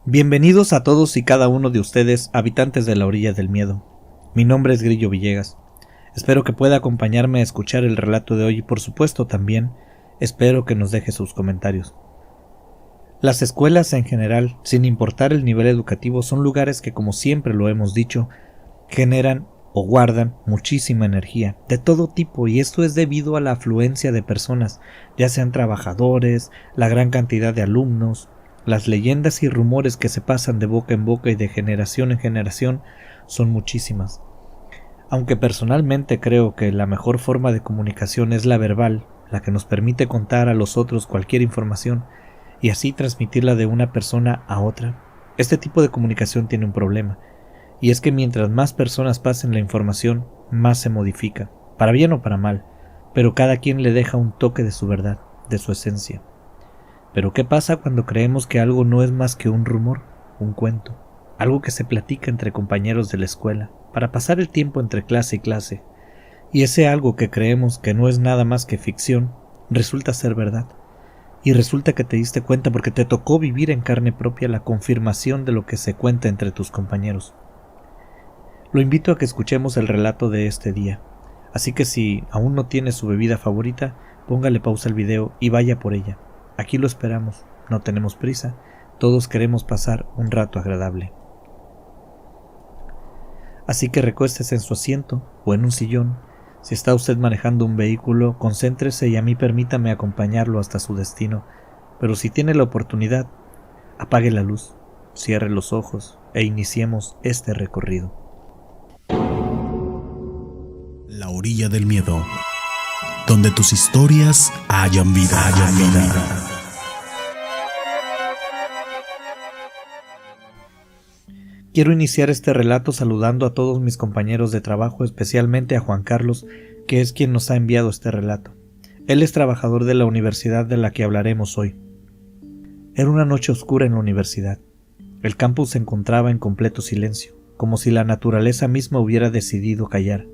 Bienvenidos a todos y cada uno de ustedes, habitantes de la orilla del miedo. Mi nombre es Grillo Villegas. Espero que pueda acompañarme a escuchar el relato de hoy y por supuesto también espero que nos deje sus comentarios. Las escuelas en general, sin importar el nivel educativo, son lugares que, como siempre lo hemos dicho, generan o guardan muchísima energía de todo tipo, y esto es debido a la afluencia de personas, ya sean trabajadores, la gran cantidad de alumnos. Las leyendas y rumores que se pasan de boca en boca y de generación en generación son muchísimas. Aunque personalmente creo que la mejor forma de comunicación es la verbal, la que nos permite contar a los otros cualquier información y así transmitirla de una persona a otra, este tipo de comunicación tiene un problema, y es que mientras más personas pasen la información, más se modifica, para bien o para mal, pero cada quien le deja un toque de su verdad, de su esencia. Pero ¿qué pasa cuando creemos que algo no es más que un rumor, un cuento, algo que se platica entre compañeros de la escuela, para pasar el tiempo entre clase y clase, y ese algo que creemos que no es nada más que ficción, resulta ser verdad, y resulta que te diste cuenta porque te tocó vivir en carne propia la confirmación de lo que se cuenta entre tus compañeros? Lo invito a que escuchemos el relato de este día, así que si aún no tiene su bebida favorita, póngale pausa al video y vaya por ella. Aquí lo esperamos, no tenemos prisa, todos queremos pasar un rato agradable. Así que recuéstese en su asiento o en un sillón. Si está usted manejando un vehículo, concéntrese y a mí permítame acompañarlo hasta su destino. Pero si tiene la oportunidad, apague la luz, cierre los ojos e iniciemos este recorrido. La orilla del miedo, donde tus historias hayan vida. Quiero iniciar este relato saludando a todos mis compañeros de trabajo, especialmente a Juan Carlos, que es quien nos ha enviado este relato. Él es trabajador de la universidad de la que hablaremos hoy. Era una noche oscura en la universidad. El campus se encontraba en completo silencio, como si la naturaleza misma hubiera decidido callar,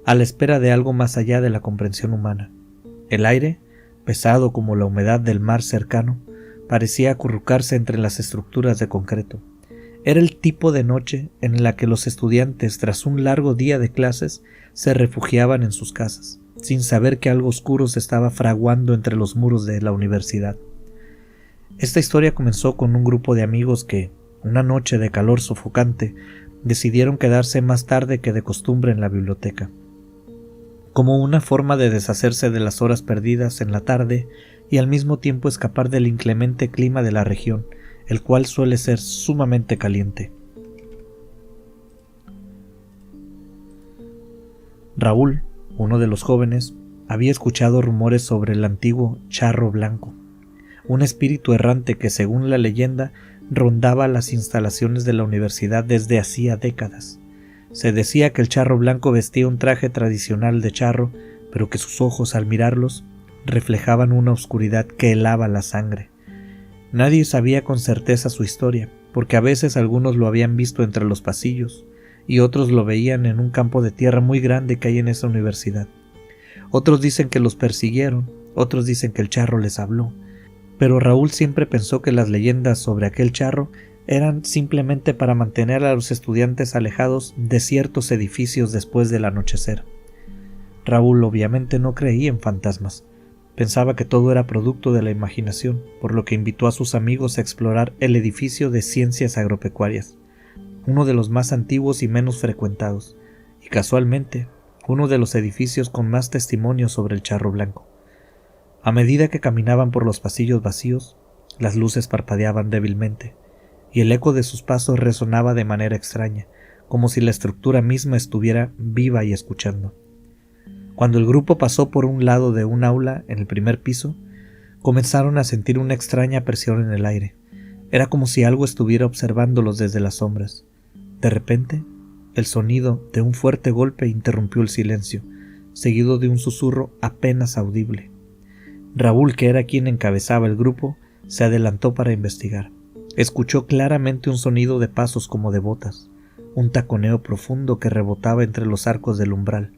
a la espera de algo más allá de la comprensión humana. El aire, pesado como la humedad del mar cercano, parecía acurrucarse entre las estructuras de concreto. Era el tipo de noche en la que los estudiantes, tras un largo día de clases, se refugiaban en sus casas, sin saber que algo oscuro se estaba fraguando entre los muros de la universidad. Esta historia comenzó con un grupo de amigos que, una noche de calor sofocante, decidieron quedarse más tarde que de costumbre en la biblioteca, como una forma de deshacerse de las horas perdidas en la tarde y al mismo tiempo escapar del inclemente clima de la región, el cual suele ser sumamente caliente. Raúl, uno de los jóvenes, había escuchado rumores sobre el antiguo Charro Blanco, un espíritu errante que, según la leyenda, rondaba las instalaciones de la universidad desde hacía décadas. Se decía que el Charro Blanco vestía un traje tradicional de charro, pero que sus ojos, al mirarlos, reflejaban una oscuridad que helaba la sangre. Nadie sabía con certeza su historia, porque a veces algunos lo habían visto entre los pasillos, y otros lo veían en un campo de tierra muy grande que hay en esa universidad. Otros dicen que los persiguieron, otros dicen que el charro les habló, pero Raúl siempre pensó que las leyendas sobre aquel charro eran simplemente para mantener a los estudiantes alejados de ciertos edificios después del anochecer. Raúl obviamente no creía en fantasmas. Pensaba que todo era producto de la imaginación, por lo que invitó a sus amigos a explorar el edificio de Ciencias Agropecuarias, uno de los más antiguos y menos frecuentados, y casualmente, uno de los edificios con más testimonios sobre el Charro Blanco. A medida que caminaban por los pasillos vacíos, las luces parpadeaban débilmente, y el eco de sus pasos resonaba de manera extraña, como si la estructura misma estuviera viva y escuchando. Cuando el grupo pasó por un lado de un aula en el primer piso, comenzaron a sentir una extraña presión en el aire. Era como si algo estuviera observándolos desde las sombras. De repente, el sonido de un fuerte golpe interrumpió el silencio, seguido de un susurro apenas audible. Raúl, que era quien encabezaba el grupo, se adelantó para investigar. Escuchó claramente un sonido de pasos como de botas, un taconeo profundo que rebotaba entre los arcos del umbral,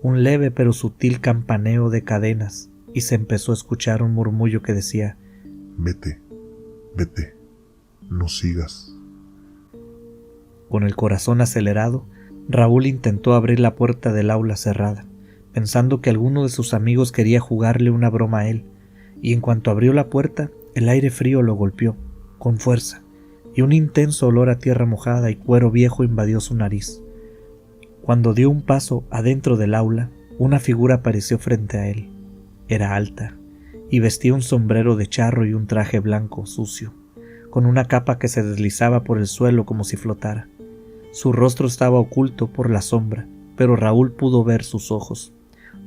un leve pero sutil campaneo de cadenas, y se empezó a escuchar un murmullo que decía: Vete, vete, no sigas. Con el corazón acelerado, Raúl intentó abrir la puerta del aula cerrada, pensando que alguno de sus amigos quería jugarle una broma a él, y en cuanto abrió la puerta, el aire frío lo golpeó, con fuerza, y un intenso olor a tierra mojada y cuero viejo invadió su nariz. Cuando dio un paso adentro del aula, una figura apareció frente a él. Era alta, y vestía un sombrero de charro y un traje blanco sucio, con una capa que se deslizaba por el suelo como si flotara. Su rostro estaba oculto por la sombra, pero Raúl pudo ver sus ojos,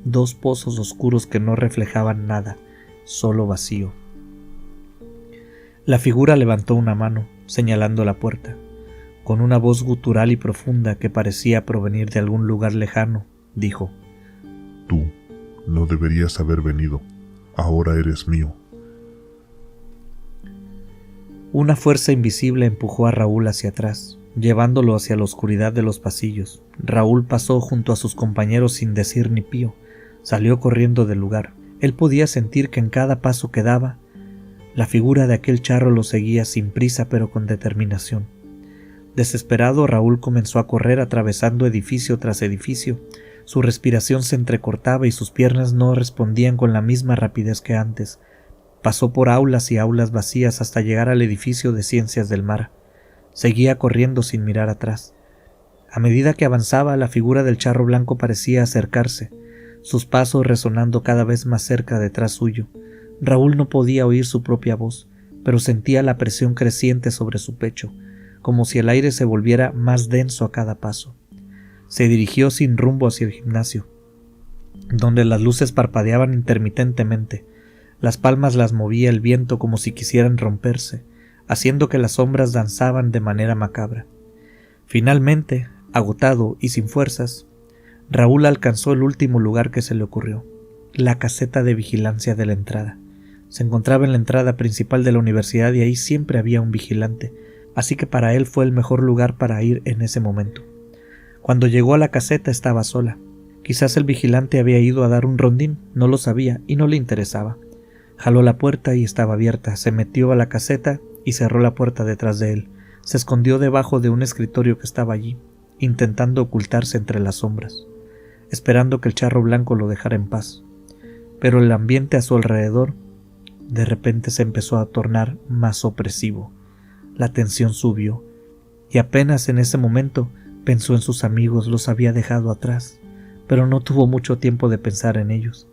2 pozos oscuros que no reflejaban nada, solo vacío. La figura levantó una mano, señalando la puerta. Con una voz gutural y profunda que parecía provenir de algún lugar lejano, dijo: Tú no deberías haber venido. Ahora eres mío. Una fuerza invisible empujó a Raúl hacia atrás, llevándolo hacia la oscuridad de los pasillos. Raúl pasó junto a sus compañeros sin decir ni pío. Salió corriendo del lugar. Él podía sentir que en cada paso que daba, la figura de aquel charro lo seguía sin prisa pero con determinación. Desesperado, Raúl comenzó a correr atravesando edificio tras edificio. Su respiración se entrecortaba y sus piernas no respondían con la misma rapidez que antes. Pasó por aulas y aulas vacías hasta llegar al edificio de Ciencias del Mar. Seguía corriendo sin mirar atrás. A medida que avanzaba, la figura del charro blanco parecía acercarse, sus pasos resonando cada vez más cerca detrás suyo. Raúl no podía oír su propia voz, pero sentía la presión creciente sobre su pecho, como si el aire se volviera más denso a cada paso. Se dirigió sin rumbo hacia el gimnasio, donde las luces parpadeaban intermitentemente. Las palmas las movía el viento como si quisieran romperse, haciendo que las sombras danzaban de manera macabra. Finalmente, agotado y sin fuerzas, Raúl alcanzó el último lugar que se le ocurrió, la caseta de vigilancia de la entrada. Se encontraba en la entrada principal de la universidad y ahí siempre había un vigilante, así que para él fue el mejor lugar para ir en ese momento. Cuando llegó a la caseta estaba sola. Quizás el vigilante había ido a dar un rondín, no lo sabía y no le interesaba. Jaló la puerta y estaba abierta, se metió a la caseta y cerró la puerta detrás de él. Se escondió debajo de un escritorio que estaba allí, intentando ocultarse entre las sombras, esperando que el charro blanco lo dejara en paz. Pero el ambiente a su alrededor de repente se empezó a tornar más opresivo. La tensión subió, y apenas en ese momento pensó en sus amigos, los había dejado atrás, pero no tuvo mucho tiempo de pensar en ellos,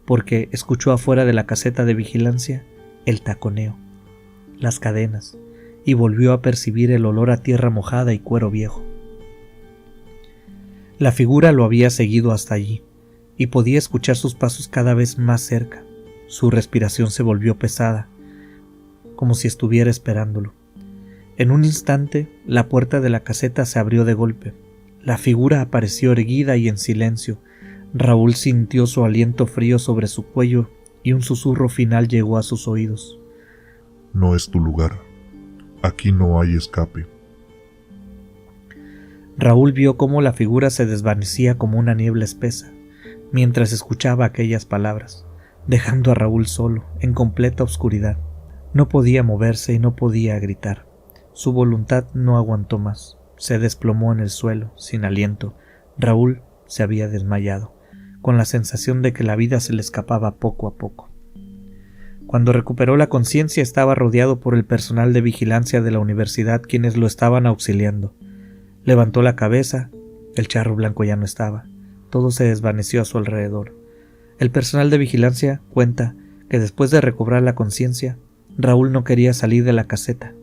porque escuchó afuera de la caseta de vigilancia el taconeo, las cadenas, y volvió a percibir el olor a tierra mojada y cuero viejo. La figura lo había seguido hasta allí, y podía escuchar sus pasos cada vez más cerca. Su respiración se volvió pesada, como si estuviera esperándolo. En un instante, la puerta de la caseta se abrió de golpe. La figura apareció erguida y en silencio. Raúl sintió su aliento frío sobre su cuello y un susurro final llegó a sus oídos. No es tu lugar. Aquí no hay escape. Raúl vio cómo la figura se desvanecía como una niebla espesa, mientras escuchaba aquellas palabras, dejando a Raúl solo, en completa oscuridad. No podía moverse y no podía gritar. Su voluntad no aguantó más. Se desplomó en el suelo, sin aliento. Raúl se había desmayado, con la sensación de que la vida se le escapaba poco a poco. Cuando recuperó la conciencia estaba rodeado por el personal de vigilancia de la universidad, quienes lo estaban auxiliando. Levantó la cabeza, el charro blanco ya no estaba. Todo se desvaneció a su alrededor. El personal de vigilancia cuenta que después de recobrar la conciencia, Raúl no quería salir de la caseta.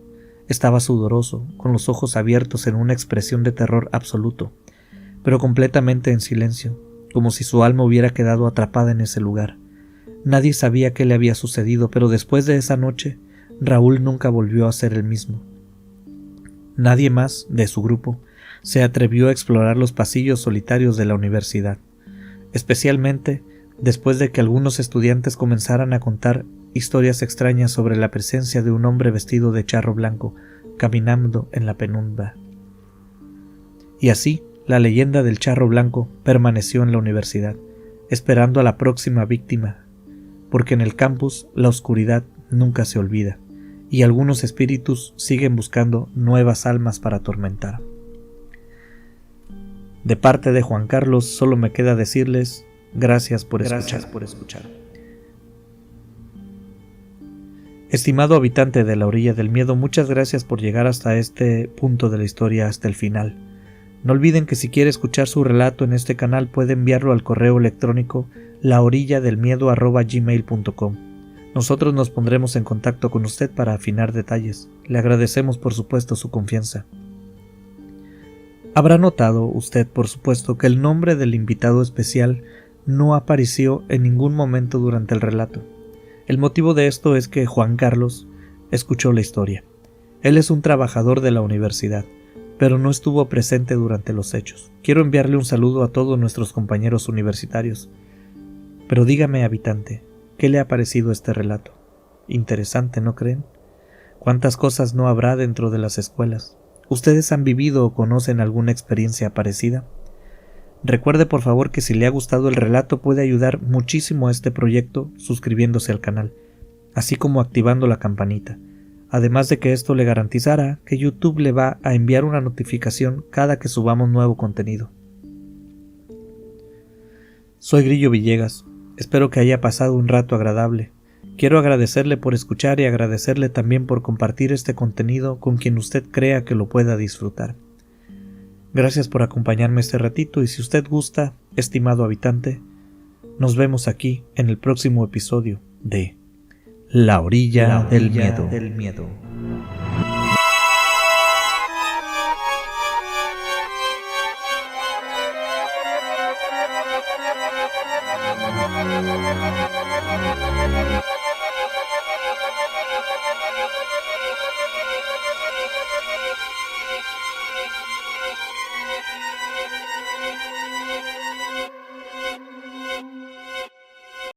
Estaba sudoroso, con los ojos abiertos en una expresión de terror absoluto, pero completamente en silencio, como si su alma hubiera quedado atrapada en ese lugar. Nadie sabía qué le había sucedido, pero después de esa noche, Raúl nunca volvió a ser el mismo. Nadie más de su grupo se atrevió a explorar los pasillos solitarios de la universidad, especialmente después de que algunos estudiantes comenzaran a contar historias extrañas sobre la presencia de un hombre vestido de charro blanco caminando en la penumbra. Y así, la leyenda del charro blanco permaneció en la universidad, esperando a la próxima víctima, porque en el campus la oscuridad nunca se olvida, y algunos espíritus siguen buscando nuevas almas para atormentar. De parte de Juan Carlos, solo me queda decirles gracias por escuchar. Estimado habitante de la orilla del miedo, muchas gracias por llegar hasta este punto de la historia, hasta el final. No olviden que si quiere escuchar su relato en este canal puede enviarlo al correo electrónico laorilladelmiedo@gmail.com. Nosotros nos pondremos en contacto con usted para afinar detalles. Le agradecemos por supuesto su confianza. Habrá notado usted, por supuesto, que el nombre del invitado especial no apareció en ningún momento durante el relato. El motivo de esto es que Juan Carlos escuchó la historia. Él es un trabajador de la universidad, pero no estuvo presente durante los hechos. Quiero enviarle un saludo a todos nuestros compañeros universitarios. Pero dígame, habitante, ¿qué le ha parecido este relato? Interesante, ¿no creen? ¿Cuántas cosas no habrá dentro de las escuelas? ¿Ustedes han vivido o conocen alguna experiencia parecida? Recuerde por favor que si le ha gustado el relato puede ayudar muchísimo a este proyecto suscribiéndose al canal, así como activando la campanita, además de que esto le garantizará que YouTube le va a enviar una notificación cada que subamos nuevo contenido. Soy Grillo Villegas, espero que haya pasado un rato agradable. Quiero agradecerle por escuchar y agradecerle también por compartir este contenido con quien usted crea que lo pueda disfrutar. Gracias por acompañarme este ratito y si usted gusta, estimado habitante, nos vemos aquí en el próximo episodio de La Orilla del Miedo.